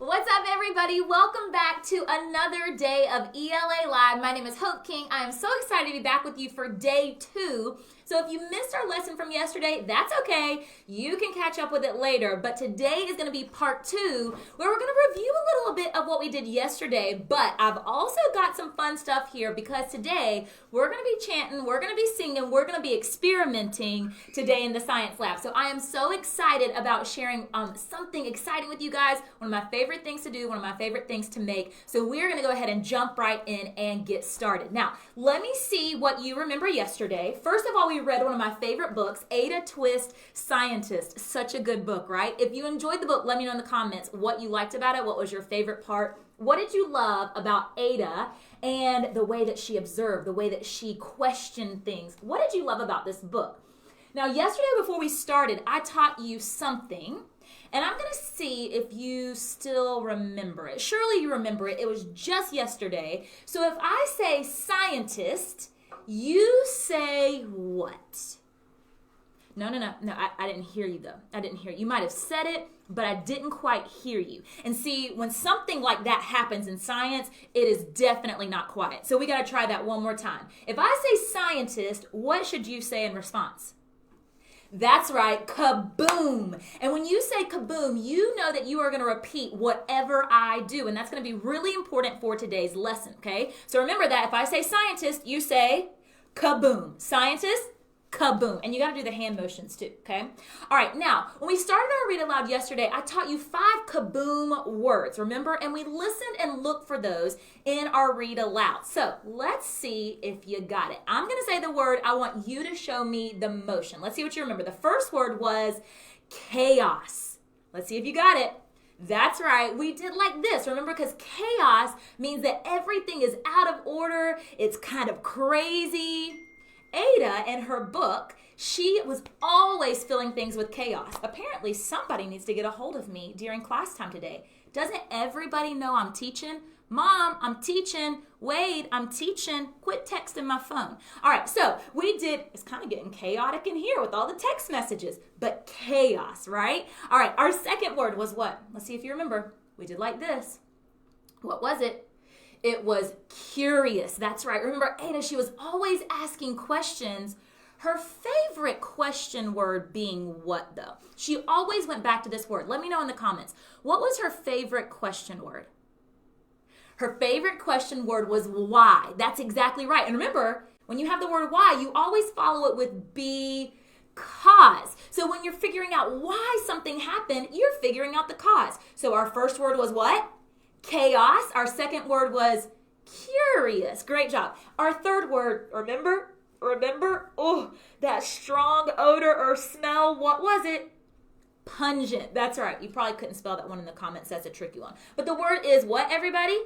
What's up, everybody? Welcome back to another day of ELA Live. My name is Hope King. I am so excited to be back with you for day 2. So if you missed our lesson from yesterday, that's okay. You can catch up with it later. But today is going to be part 2, where we're going to review a little bit of what we did yesterday. But I've also got some fun stuff here because today we're going to be chanting, we're going to be singing, we're going to be experimenting today in the science lab. So I am so excited about sharing something exciting with you guys. One of my favorite things to do, one of my favorite things to make. So we're going to go ahead and jump right in and get started. Now, let me see what you remember yesterday. First of all, we read one of my favorite books, Ada Twist, Scientist. Such a good book, right? If you enjoyed the book, let me know in the comments what you liked about it. What was your favorite part? What did you love about Ada and the way that she observed, the way that she questioned things? What did you love about this book? Now, yesterday before we started, I taught you something, and I'm going to see if you still remember it. Surely you remember it. It was just yesterday. So if I say scientist, you say what? No, I didn't hear you though. I didn't hear you. You might have said it, but I didn't quite hear you. And see, when something like that happens in science, it is definitely not quiet. So we got to try that one more time. If I say scientist, what should you say in response? That's right, kaboom. And when you say kaboom, you know that you are going to repeat whatever I do. And that's going to be really important for today's lesson, okay? So remember that if I say scientist, you say kaboom. Scientist, kaboom. And you got to do the hand motions too, okay? All right, now, when we started our read aloud yesterday, I taught you 5 kaboom words, remember? And we listened and looked for those in our read aloud. So let's see if you got it. I'm going to say the word. I want you to show me the motion. Let's see what you remember. The first word was chaos. Let's see if you got it. That's right. We did like this, remember, because chaos means that everything is out of order. It's kind of crazy. Ada, in her book, she was always filling things with chaos. Apparently, somebody needs to get a hold of me during class time today. Doesn't everybody know I'm teaching? Mom, I'm teaching. Wade, I'm teaching. Quit texting my phone. All right, so we did, it's kind of getting chaotic in here with all the text messages, but chaos, right? All right, our second word was what? Let's see if you remember. We did like this. What was it? It was curious. That's right. Remember, Ada, she was always asking questions. Her favorite question word being what, though? She always went back to this word. Let me know in the comments. What was her favorite question word? Her favorite question word was why. That's exactly right. And remember, when you have the word why, you always follow it with because. So when you're figuring out why something happened, you're figuring out the cause. So our first word was what? Chaos. Our second word was curious. Great job. Our third word, remember? Oh, that strong odor or smell. What was it? Pungent. That's right. You probably couldn't spell that one in the comments. That's a tricky one. But the word is what, everybody?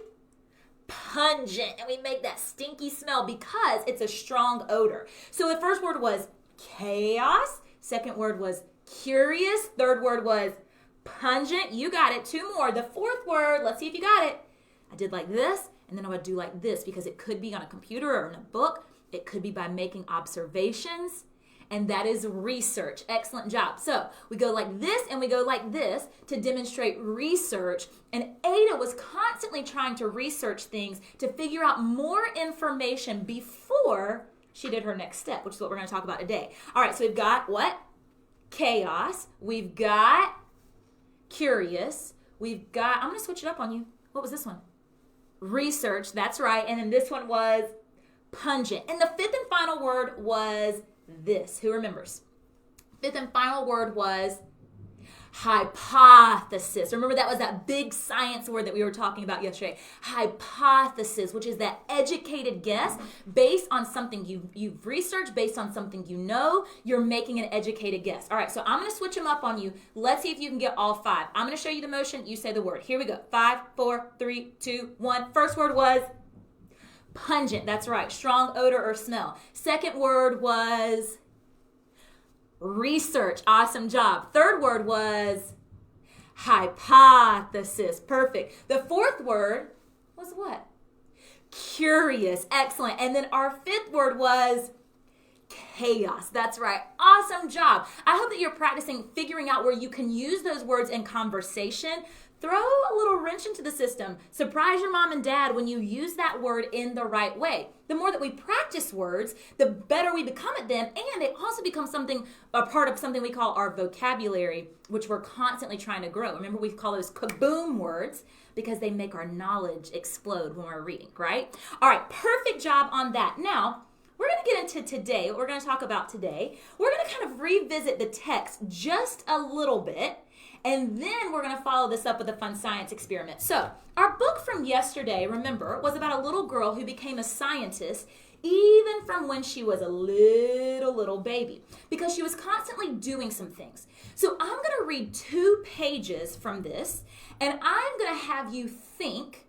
Pungent. And we make that stinky smell because it's a strong odor. So the first word was chaos. Second word was curious. Third word was pungent. You got it. 2 more. The fourth word, let's see if you got it. I did like this, and then I would do like this because it could be on a computer or in a book. It could be by making observations, and that is research. Excellent job. So we go like this and we go like this to demonstrate research, and Ada was constantly trying to research things to figure out more information before she did her next step, which is what we're going to talk about today. All right, so we've got what? Chaos. We've got curious. We've got, I'm going to switch it up on you. What was this one? Research. That's right. And then this one was pungent. And the fifth and final word was this. Who remembers? Fifth and final word was hypothesis. Remember, that was that big science word that we were talking about yesterday. Hypothesis, which is that educated guess based on something you've researched, based on something you know. You're making an educated guess. All right, so I'm going to switch them up on you. Let's see if you can get all 5. I'm going to show you the motion. You say the word. Here we go. 5, 4, 3, 2, 1. First word was pungent. That's right. Strong odor or smell. Second word was research. Awesome job. Third word was hypothesis. Perfect. The fourth word was what? Curious. Excellent. And then our fifth word was chaos. That's right. Awesome job. I hope that you're practicing figuring out where you can use those words in conversation, Throw a little wrench into the system. Surprise your mom and dad when you use that word in the right way. The more that we practice words, the better we become at them, and it also becomes a part of something we call our vocabulary, which we're constantly trying to grow. Remember, we call those kaboom words because they make our knowledge explode when we're reading, right? All right, perfect job on that. Now, we're going to get into today, what we're going to talk about today. We're going to kind of revisit the text just a little bit, and then we're going to follow this up with a fun science experiment. So, our book from yesterday, remember, was about a little girl who became a scientist even from when she was a little baby, because she was constantly doing some things. So, I'm going to read 2 pages from this, and I'm going to have you think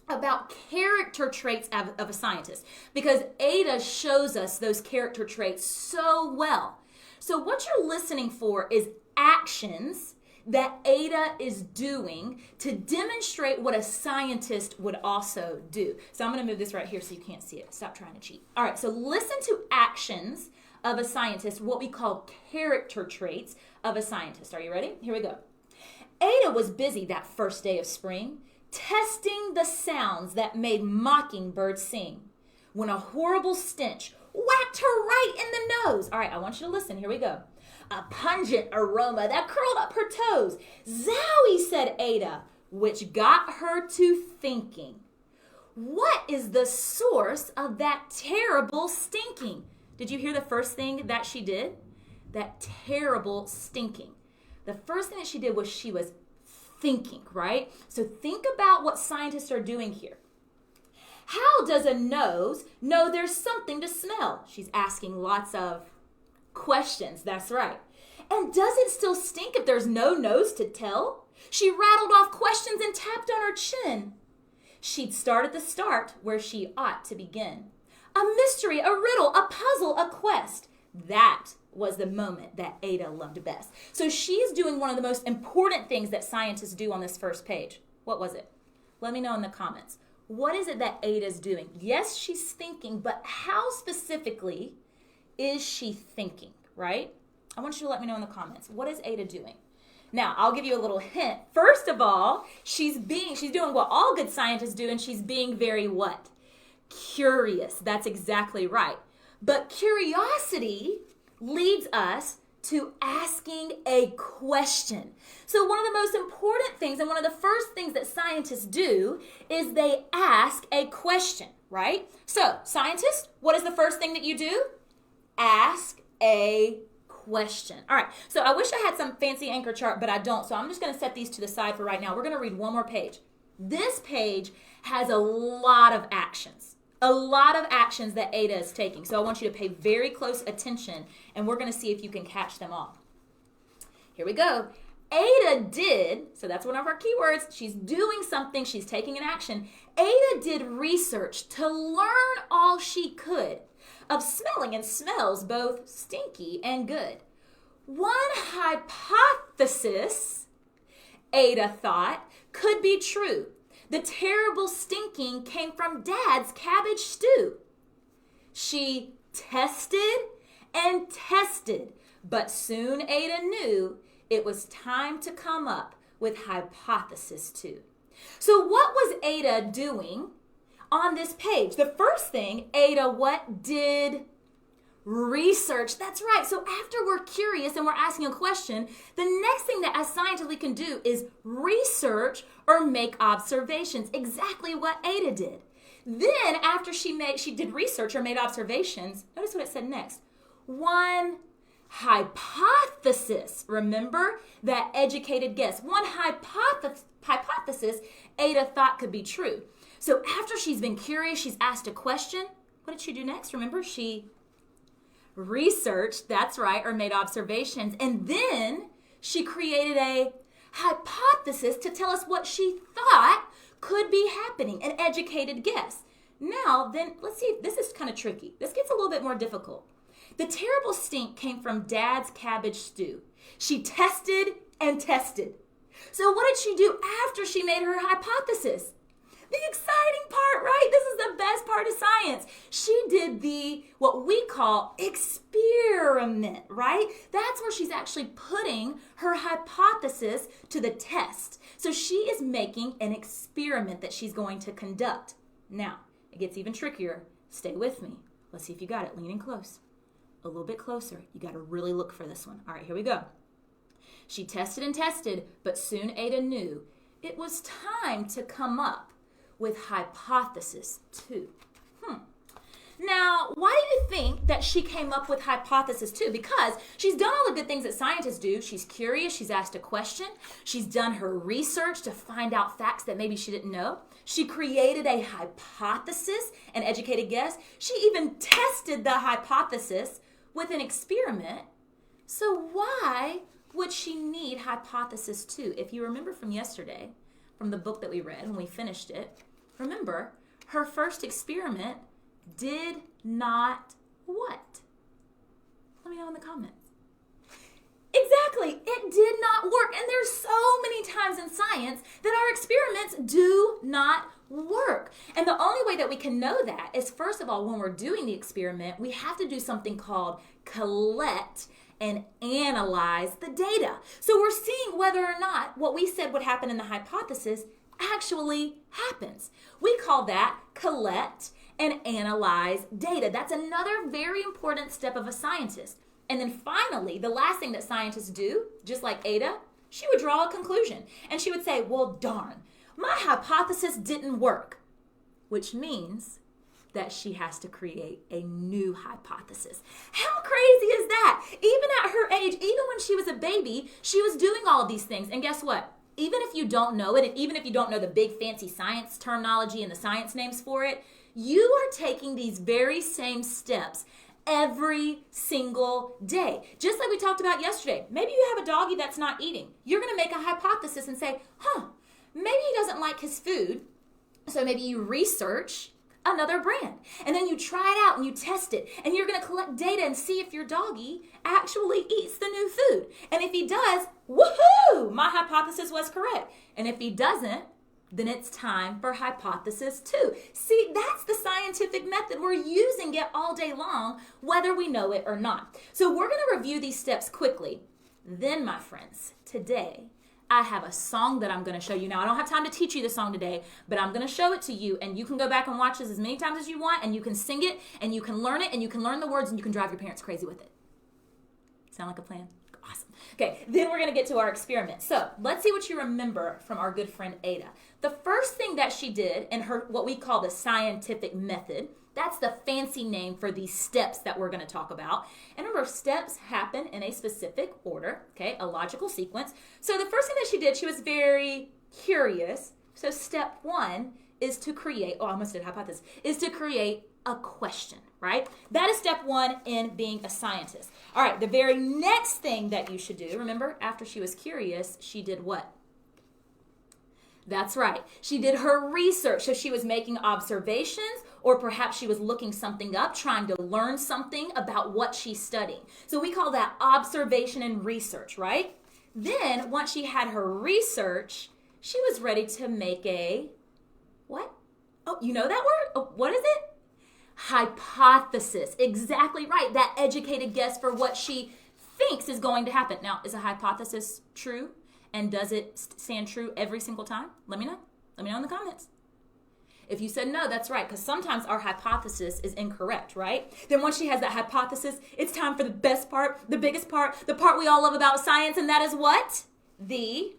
about character traits of a scientist, because Ada shows us those character traits so well. So what you're listening for is actions that Ada is doing to demonstrate what a scientist would also do. So I'm going to move this right here so you can't see it. Stop trying to cheat. All right, so listen to actions of a scientist, what we call character traits of a scientist. Are you ready? Here we go. Ada was busy that first day of spring, testing the sounds that made mockingbirds sing, when a horrible stench whacked her right in the nose. All right, I want you to listen. Here we go. A pungent aroma that curled up her toes. Zowie, said Ada, which got her to thinking. What is the source of that terrible stinking? Did you hear the first thing that she did? That terrible stinking. The first thing that she did was she was thinking, right? So think about what scientists are doing here. How does a nose know there's something to smell? She's asking lots of questions. That's right. And does it still stink if there's no nose to tell? She rattled off questions and tapped on her chin. She'd start at the start where she ought to begin. A mystery, a riddle, a puzzle, a quest. That was the moment that Ada loved best. So she's doing one of the most important things that scientists do on this first page. What was it? Let me know in the comments. What is it that Ada's doing? Yes, she's thinking, but how specifically is she thinking, right? I want you to let me know in the comments. What is Ada doing? Now, I'll give you a little hint. First of all, she's doing what all good scientists do, and she's being very what? Curious. That's exactly right. But curiosity leads us to asking a question. So one of the most important things and one of the first things that scientists do is they ask a question, right? So scientists, what is the first thing that you do? Ask a question. All right, so I wish I had some fancy anchor chart, but I don't. So I'm just going to set these to the side for right now. We're going to read one more page. This page has a lot of actions. A lot of actions that Ada is taking. So I want you to pay very close attention, and we're going to see if you can catch them all. Here we go. Ada did, so that's one of our keywords. She's doing something. She's taking an action. Ada did research to learn all she could of smelling and smells both stinky and good. One hypothesis, Ada thought, could be true. The terrible stinking came from Dad's cabbage stew. She tested and tested, but soon Ada knew it was time to come up with hypothesis 2. So what was Ada doing on this page? The first thing, Ada what did? Research. That's right. So after we're curious and we're asking a question, the next thing that as scientists we can do is research or make observations. Exactly what Ada did. Then after she did research or made observations, notice what it said next. One hypothesis. Remember that educated guess. One hypothesis Ada thought could be true. So after she's been curious, she's asked a question. What did she do next? Remember, she researched, that's right, or made observations, and then she created a hypothesis to tell us what she thought could be happening, an educated guess. Now, then, let's see, this is kind of tricky. This gets a little bit more difficult. The terrible stink came from Dad's cabbage stew. She tested and tested. So what did she do after she made her hypothesis? The exciting part, right? This is the best part of science. She did what we call experiment, right? That's where she's actually putting her hypothesis to the test. So she is making an experiment that she's going to conduct. Now, it gets even trickier. Stay with me. Let's see if you got it. Lean in close. A little bit closer. You got to really look for this one. All right, here we go. She tested and tested, but soon Ada knew it was time to come up with hypothesis 2. Now, why do you think that she came up with hypothesis 2? Because she's done all the good things that scientists do. She's curious. She's asked a question. She's done her research to find out facts that maybe she didn't know. She created a hypothesis, an educated guess. She even tested the hypothesis with an experiment. So why would she need hypothesis 2? If you remember from yesterday, from the book that we read when we finished it, remember, her first experiment did not what? Let me know in the comments. Exactly, it did not work. And there's so many times in science that our experiments do not work. And the only way that we can know that is, first of all, when we're doing the experiment, we have to do something called collect and analyze the data. So we're seeing whether or not what we said would happen in the hypothesis actually happens. We call that collect and analyze data. That's another very important step of a scientist. And then finally, the last thing that scientists do, just like Ada, she would draw a conclusion. And she would say, well, darn, my hypothesis didn't work, which means that she has to create a new hypothesis. How crazy is that? Even at her age, even when she was a baby, she was doing all of these things. And guess what? Even if you don't know it, and even if you don't know the big fancy science terminology and the science names for it, you are taking these very same steps every single day. Just like we talked about yesterday. Maybe you have a doggy that's not eating. You're going to make a hypothesis and say, maybe he doesn't like his food. So maybe you research another brand. And then you try it out and you test it. And you're going to collect data and see if your doggy actually eats the new food. And if he does, woohoo! My hypothesis was correct. And if he doesn't, then it's time for hypothesis 2. See, that's the scientific method. We're using it all day long, whether we know it or not. So we're going to review these steps quickly. Then, my friends, today, I have a song that I'm going to show you. Now, I don't have time to teach you the song today, but I'm going to show it to you, and you can go back and watch this as many times as you want, and you can sing it, and you can learn it, and you can learn the words, and you can drive your parents crazy with it. Sound like a plan? Awesome. Okay, then we're going to get to our experiment. So let's see what you remember from our good friend Ada. The first thing that she did in her, what we call the scientific method, that's the fancy name for these steps that we're going to talk about. And remember, steps happen in a specific order, okay, a logical sequence. So the first thing that she did, she was very curious. So step 1 is to create, I almost did hypothesis, is to create a question, right? That is step 1 in being a scientist. All right, the very next thing that you should do, remember, after she was curious, she did what? That's right. She did her research. So she was making observations, or perhaps she was looking something up, trying to learn something about what she's studying. So we call that observation and research, right? Then once she had her research, she was ready to make a, what? Oh, you know that word? Oh, what is it? Hypothesis. Exactly right. That educated guess for what she thinks is going to happen. Now, is a hypothesis true? And does it stand true every single time? Let me know. Let me know in the comments. If you said no, that's right, because sometimes our hypothesis is incorrect, right? Then once she has that hypothesis, it's time for the best part, the biggest part, the part we all love about science, and that is what? The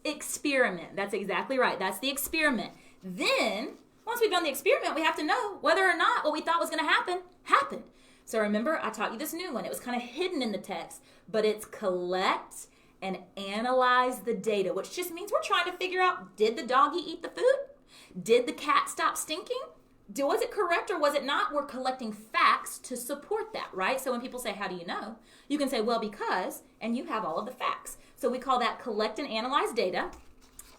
experiment. That's exactly right. That's the experiment. Then, once we've done the experiment, we have to know whether or not what we thought was going to happen happened. So remember, I taught you this new one. It was kind of hidden in the text, but it's collect and analyze the data, which just means we're trying to figure out, did the doggy eat the food? Did the cat stop stinking? Was it correct or was it not? We're collecting facts to support that, right? So when people say, how do you know? You can say, well, because, and you have all of the facts. So we call that collect and analyze data.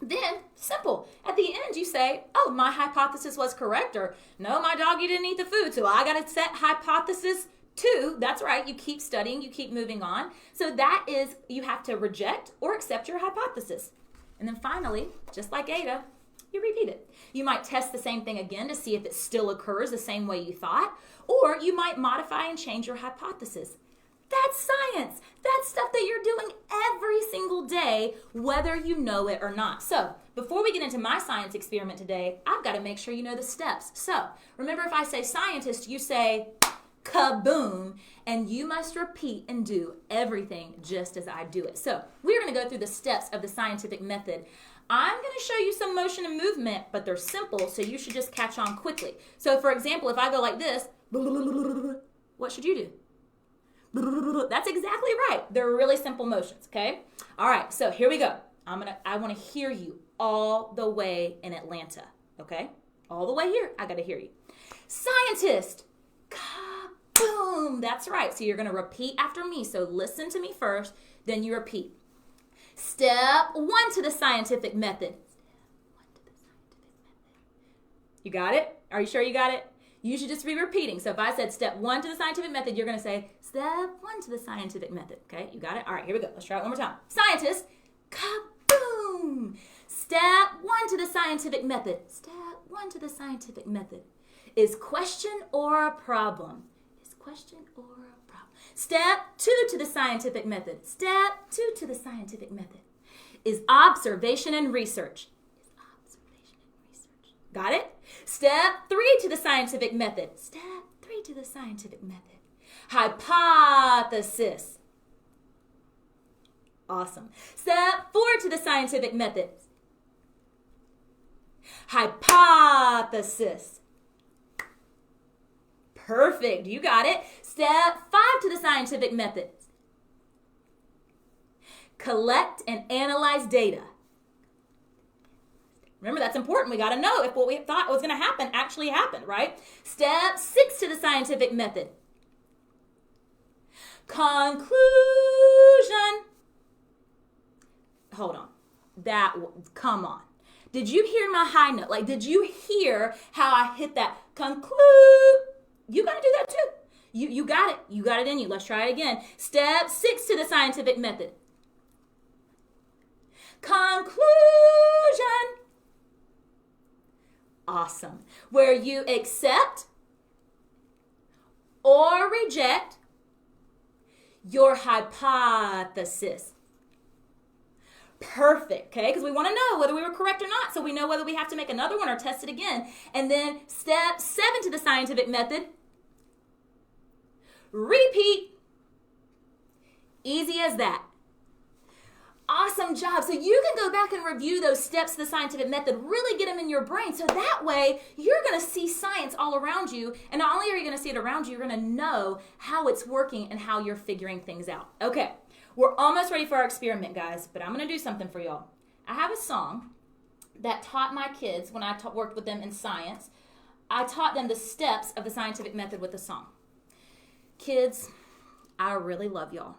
Then, simple. At the end, you say, oh, my hypothesis was correct, or no, my doggy didn't eat the food, so I got to set hypothesis 2. That's right. You keep studying. You keep moving on. So that is, you have to reject or accept your hypothesis. And then finally, just like Ada, You repeat it. You might test the same thing again to see if it still occurs the same way you thought, or you might modify and change your hypothesis. That's science. That's stuff that you're doing every single day, whether you know it or not. So before we get into my science experiment today, I've got to make sure you know the steps. So remember, if I say scientist, you say kaboom, and you must repeat and do everything just as I do it. So we're going to go through the steps of the scientific method. I'm going to show you some motion and movement, but they're simple, so you should just catch on quickly. So for example, if I go like this, what should you do? That's exactly right. They're really simple motions, okay? All right, so here we go. I want to hear you all the way in Atlanta, okay? All the way here, I got to hear you. Scientist, kaboom. That's right. So you're going to repeat after me. So listen to me first, then you repeat. Step 1 to the scientific method. You got it? Are you sure you got it? You should just be repeating. So if I said step 1 to the scientific method, you're going to say step 1 to the scientific method. Okay, you got it? All right, here we go. Let's try it one more time. Scientist, kaboom. Step 1 to the scientific method. Step 1 to the scientific method. Is question or a problem? Is question or a problem? Step 2 to the scientific method. Step 2 to the scientific method. Is observation and research. Is observation and research. Got it? Step 3 to the scientific method. Step 3 to the scientific method. Hypothesis. Awesome. Step 4 to the scientific method. Hypothesis. Perfect. You got it. Step 5 to the scientific method. Collect and analyze data. Remember, that's important. We got to know if what we thought was going to happen actually happened, right? Step 6 to the scientific method. Conclusion. Hold on. Come on. Did you hear my high note? Like, did you hear how I hit that conclude? You got to do that too. You got it. You got it in you. Let's try it again. Step 6 to the scientific method. Conclusion. Awesome. Where you accept or reject your hypothesis. Perfect, okay? Because we want to know whether we were correct or not, so we know whether we have to make another one or test it again. And then step 7 to the scientific method. Repeat. Easy as that. Awesome job. So you can go back and review those steps to the scientific method, really get them in your brain. So that way you're going to see science all around you. And not only are you going to see it around you, you're going to know how it's working and how you're figuring things out. Okay, we're almost ready for our experiment, guys, but I'm going to do something for y'all. I have a song that taught my kids when I worked with them in science. I taught them the steps of the scientific method with a song. Kids, I really love y'all.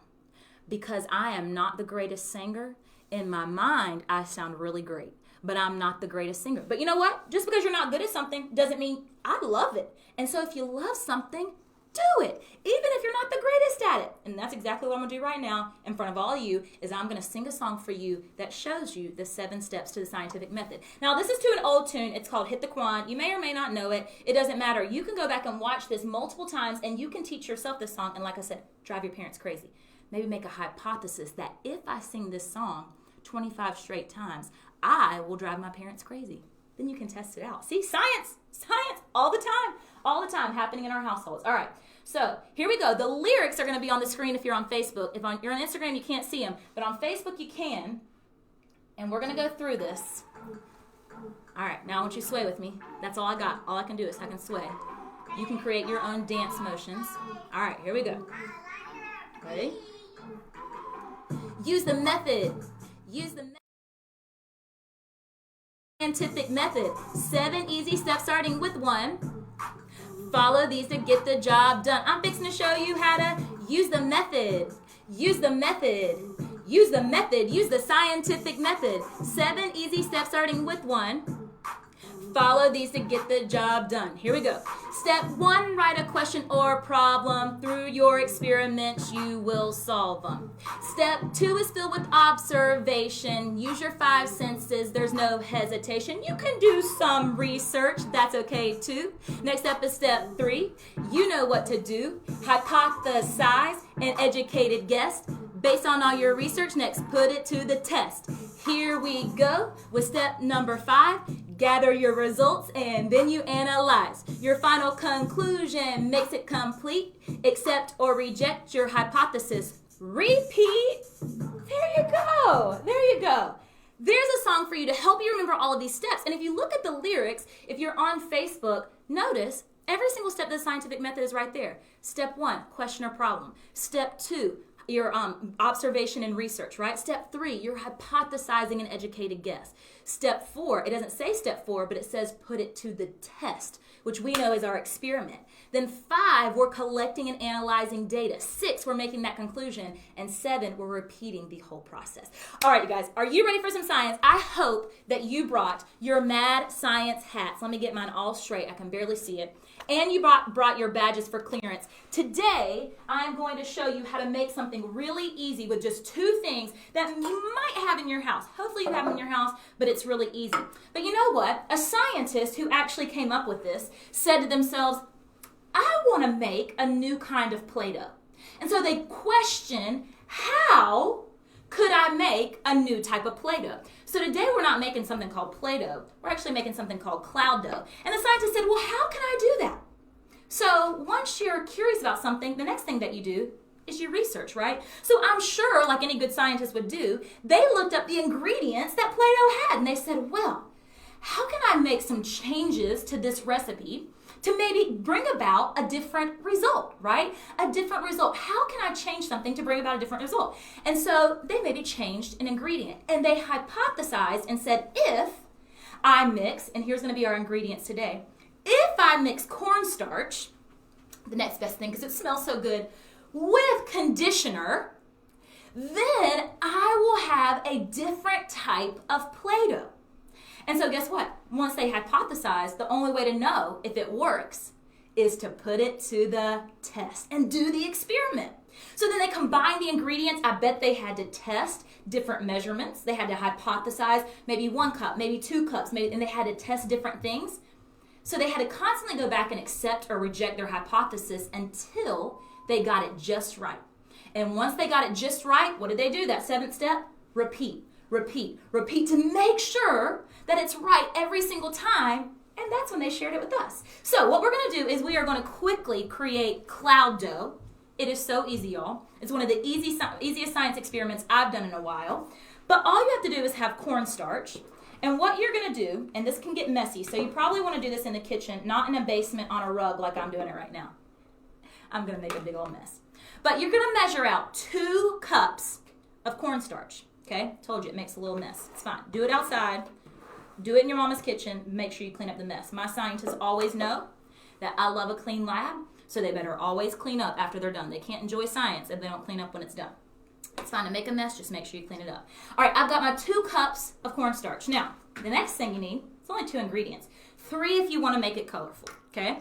Because I am not the greatest singer. In my mind, I sound really great, but I'm not the greatest singer. But you know what? Just because you're not good at something doesn't mean I love it. And so if you love something, do it, even if you're not the greatest at it. And that's exactly what I'm gonna do right now in front of all of you, is I'm gonna sing a song for you that shows you the 7 steps to the scientific method. Now, this is to an old tune. It's called Hit the Quan. You may or may not know it. It doesn't matter. You can go back and watch this multiple times, and you can teach yourself this song, and like I said, drive your parents crazy. Maybe make a hypothesis that if I sing this song 25 straight times, I will drive my parents crazy. Then you can test it out. See, science, all the time happening in our households. All right, so here we go. The lyrics are going to be on the screen if you're on Facebook. If you're on Instagram, you can't see them, but on Facebook you can. And we're going to go through this. All right, now I want you to sway with me. That's all I got. All I can do is I can sway. You can create your own dance motions. All right, here we go. Ready? Use the method. Use the scientific method. 7 easy steps starting with 1. Follow these to get the job done. I'm fixing to show you how to use the method. Use the method. Use the method. Use the scientific method. 7 easy steps starting with 1. Follow these to get the job done. Here we go. Step 1, write a question or problem. Through your experiments, you will solve them. Step 2 is filled with observation. Use your 5 senses. There's no hesitation. You can do some research. That's okay too. Next up is step 3. You know what to do. Hypothesize an educated guess. Based on all your research, next put it to the test. Here we go with step number 5. Gather your results and then you analyze. Your final conclusion makes it complete. Accept or reject your hypothesis. Repeat. There you go. There you go. There's a song for you to help you remember all of these steps. And if you look at the lyrics, if you're on Facebook, notice every single step of the scientific method is right there. Step 1, question or problem. Step 2, your observation and research, right? Step 3, you're hypothesizing an educated guess. Step 4, it doesn't say step 4, but it says put it to the test, which we know is our experiment. Then 5, we're collecting and analyzing data. 6, we're making that conclusion. And 7, we're repeating the whole process. All right, you guys, are you ready for some science? I hope that you brought your mad science hats. Let me get mine all straight. I can barely see it. And you brought your badges for clearance. Today, I'm going to show you how to make something really easy with just 2 things that you might have in your house. Hopefully you have them in your house, but it's really easy. But you know what? A scientist who actually came up with this said to themselves, I want to make a new kind of Play-Doh. And so they questioned, how could I make a new type of Play-Doh? So today we're not making something called Play-Doh. We're actually making something called Cloud Dough. And the scientist said, well, how can I do that? So once you're curious about something, the next thing that you do is you research, right? So I'm sure, like any good scientist would do, they looked up the ingredients that Play-Doh had. And they said, well, how can I make some changes to this recipe to maybe bring about a different result, right? A different result. How can I change something to bring about a different result? And so they maybe changed an ingredient. And they hypothesized and said, if I mix, and here's going to be our ingredients today, if I mix cornstarch, the next best thing, because it smells so good, with conditioner, then I will have a different type of Play-Doh. And so guess what? Once they hypothesize, the only way to know if it works is to put it to the test and do the experiment. So then they combined the ingredients. I bet they had to test different measurements. They had to hypothesize maybe 1 cup, maybe 2 cups, and they had to test different things. So they had to constantly go back and accept or reject their hypothesis until they got it just right. And once they got it just right, what did they do? That 7th step? Repeat. Repeat, repeat to make sure that it's right every single time, and that's when they shared it with us. So what we're going to do is we are going to quickly create Cloud Dough. It is so easy, y'all. It's one of the easiest science experiments I've done in a while. But all you have to do is have cornstarch. And what you're going to do, and this can get messy, so you probably want to do this in the kitchen, not in a basement on a rug like I'm doing it right now. I'm going to make a big old mess. But you're going to measure out 2 cups of cornstarch. Okay, told you it makes a little mess. It's fine. Do it outside. Do it in your mama's kitchen. Make sure you clean up the mess. My scientists always know that I love a clean lab, so they better always clean up after they're done. They can't enjoy science if they don't clean up when it's done. It's fine to make a mess. Just make sure you clean it up. All right, I've got my 2 cups of cornstarch. Now, the next thing you need, it's only 2 ingredients. 3 if you want to make it colorful, okay?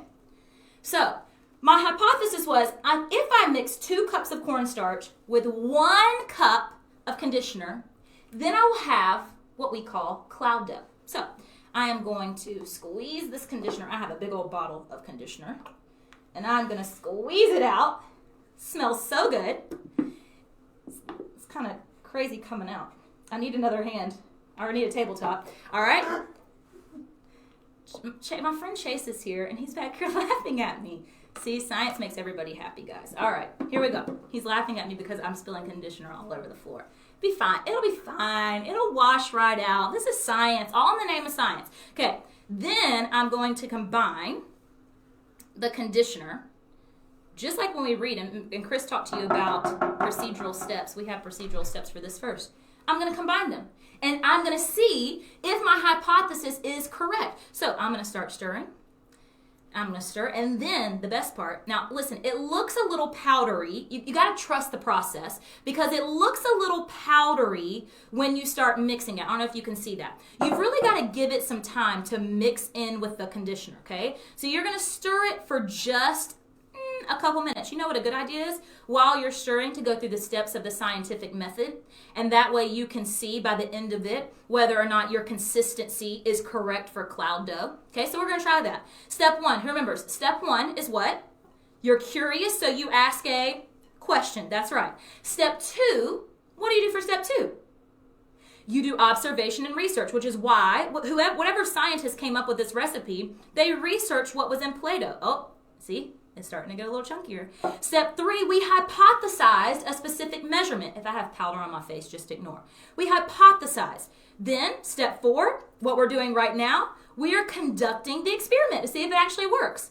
So, my hypothesis was if I mix 2 cups of cornstarch with 1 cup of conditioner, then I will have what we call Cloud Dough. So I am going to squeeze this conditioner. I have a big old bottle of conditioner, and I'm going to squeeze it out. Smells so good. It's kind of crazy coming out. I need another hand. I need a tabletop. All right. My friend Chase is here, and he's back here laughing at me. See, science makes everybody happy, guys. All right, here we go. He's laughing at me because I'm spilling conditioner all over the floor. Be fine. It'll be fine. It'll wash right out. This is science, all in the name of science. Okay, then I'm going to combine the conditioner, just like when we read, and Chris talked to you about procedural steps. We have procedural steps for this first. I'm going to combine them, and I'm going to see if my hypothesis is correct. So I'm going to start stirring. I'm going to stir. And then the best part, now listen, it looks a little powdery. You got to trust the process because it looks a little powdery when you start mixing it. I don't know if you can see that. You've really got to give it some time to mix in with the conditioner, okay? So you're going to stir it for just a couple minutes. You know what a good idea is? While you're stirring, to go through the steps of the scientific method, and that way you can see by the end of it whether or not your consistency is correct for cloud dough. Okay, so we're going to try that. Step one, remember, step one is what? You're curious, so you ask a question. That's right. Step two, what do you do for step two? You do observation and research, which is why whatever scientist came up with this recipe, they researched what was in Play-Doh. Oh, see? It's starting to get a little chunkier. Step three, we hypothesized a specific measurement. If I have powder on my face, just ignore. We hypothesized. Then, step four, what we're doing right now, we are conducting the experiment to see if it actually works.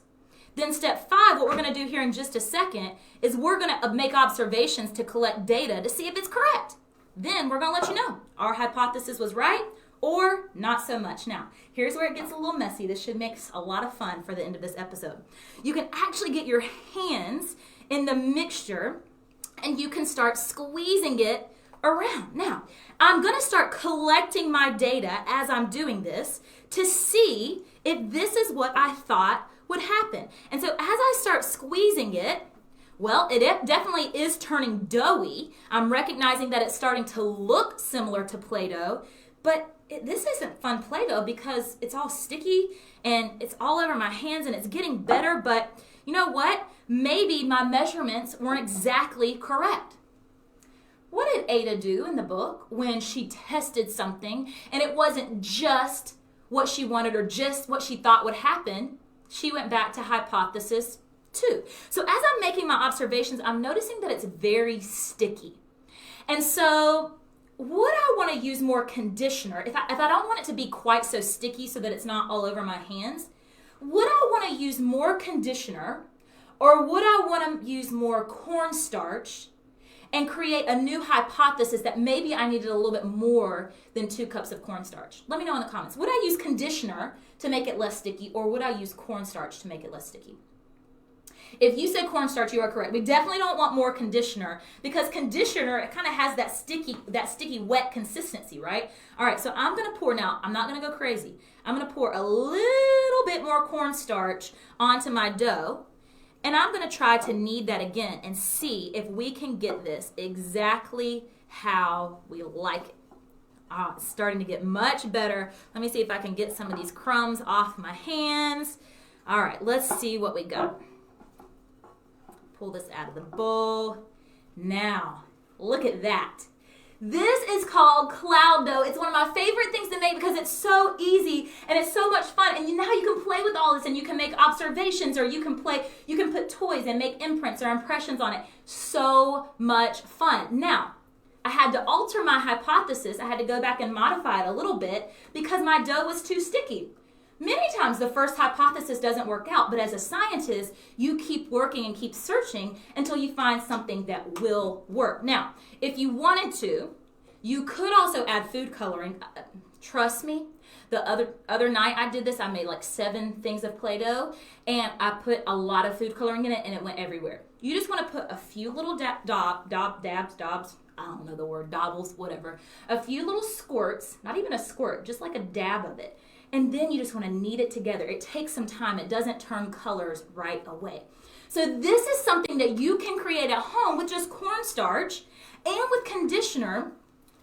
Then step five, what we're going to do here in just a second, is we're going to make observations to collect data to see if it's correct. Then we're going to let you know our hypothesis was right or not so much. Now, here's where it gets a little messy. This should make a lot of fun for the end of this episode. You can actually get your hands in the mixture and you can start squeezing it around. Now, I'm going to start collecting my data as I'm doing this to see if this is what I thought would happen. And so as I start squeezing it, well, it definitely is turning doughy. I'm recognizing that it's starting to look similar to Play-Doh, but this isn't fun Play-Doh because it's all sticky and it's all over my hands and it's getting better, but you know what? Maybe my measurements weren't exactly correct. What did Ada do in the book when she tested something and it wasn't just what she wanted or just what she thought would happen? She went back to hypothesis 2. So as I'm making my observations, I'm noticing that it's very sticky. And so would I want to use more conditioner? If I don't want it to be quite so sticky so that it's not all over my hands, would I want to use more conditioner or would I want to use more cornstarch and create a new hypothesis that maybe I needed a little bit more than 2 cups of cornstarch? Let me know in the comments. Would I use conditioner to make it less sticky or would I use cornstarch to make it less sticky? If you said cornstarch, you are correct. We definitely don't want more conditioner because conditioner, it kind of has that sticky, wet consistency, right? All right, so I'm going to pour now. I'm not going to go crazy. I'm going to pour a little bit more cornstarch onto my dough, and I'm going to try to knead that again and see if we can get this exactly how we like it. It's starting to get much better. Let me see if I can get some of these crumbs off my hands. All right, let's see what we got. Pull this out of the bowl. Now, look at that. This is called cloud dough. It's one of my favorite things to make because it's so easy and it's so much fun. And now you can play with all this and you can make observations or you can put toys and make imprints or impressions on it. So much fun. Now, I had to alter my hypothesis. I had to go back and modify it a little bit because my dough was too sticky. Many times the first hypothesis doesn't work out, but as a scientist, you keep working and keep searching until you find something that will work. Now, if you wanted to, you could also add food coloring. Trust me, the other night I did this. I made like 7 things of Play-Doh, and I put a lot of food coloring in it, and it went everywhere. You just want to put a few little dabs, I don't know the word, dabbles, whatever. A few little squirts, not even a squirt, just like a dab of it. And then you just want to knead it together. It takes some time. It doesn't turn colors right away. So this is something that you can create at home with just cornstarch and with conditioner.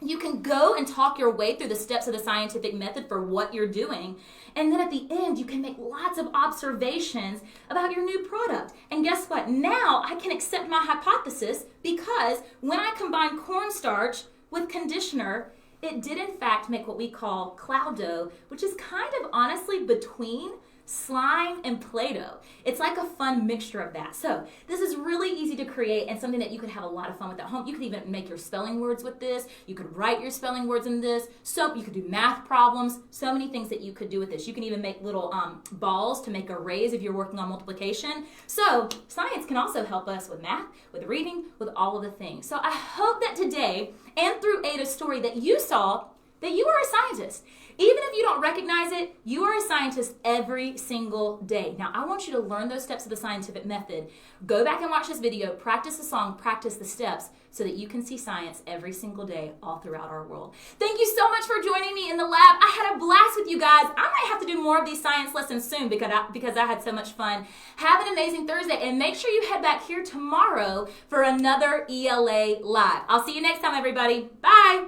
You can go and talk your way through the steps of the scientific method for what you're doing. And then at the end, you can make lots of observations about your new product. And guess what? Now I can accept my hypothesis because when I combine cornstarch with conditioner, it did in fact make what we call cloud dough, which is kind of honestly between slime and Play-Doh. It's like a fun mixture of that. So this is really easy to create and something that you could have a lot of fun with at home. You could even make your spelling words with this. You could write your spelling words in this. So you could do math problems. So many things that you could do with this. You can even make little balls to make arrays if you're working on multiplication. So science can also help us with math, with reading, with all of the things. So I hope that today and through Ada's story that you saw that you are a scientist. Even if you don't recognize it, you are a scientist every single day. Now, I want you to learn those steps of the scientific method. Go back and watch this video, practice the song, practice the steps, so that you can see science every single day all throughout our world. Thank you so much for joining me in the lab. I had a blast with you guys. I might have to do more of these science lessons soon because I had so much fun. Have an amazing Thursday, and make sure you head back here tomorrow for another ELA Live. I'll see you next time, everybody. Bye.